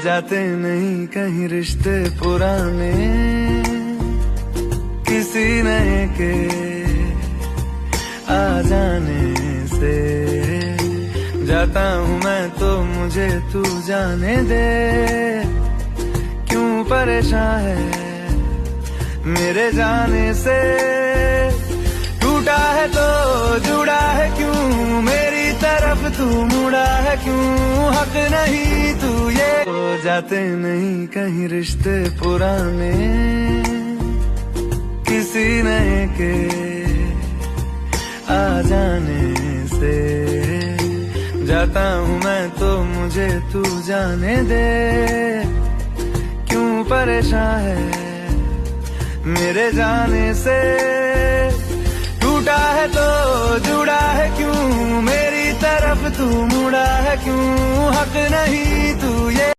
जाते नहीं कहीं रिश्ते पुराने किसी नए के आ जाने से। जाता हूँ मैं तो मुझे तू जाने दे, क्यों परेशान है मेरे जाने से। टूटा है तो जुड़ा है क्यों, मेरी तरफ तू मुड़ा है क्यों। हक नहीं तू ये हो जाते नहीं कहीं रिश्ते पुराने किसी नए के आ जाने से। जाता हूँ मैं तो मुझे तू जाने दे, क्यों परेशान है मेरे जाने से। टूटा है तो जुड़ा है क्यों, मेरी तरफ तू मुड़ा है क्यों। हक नहीं तू ये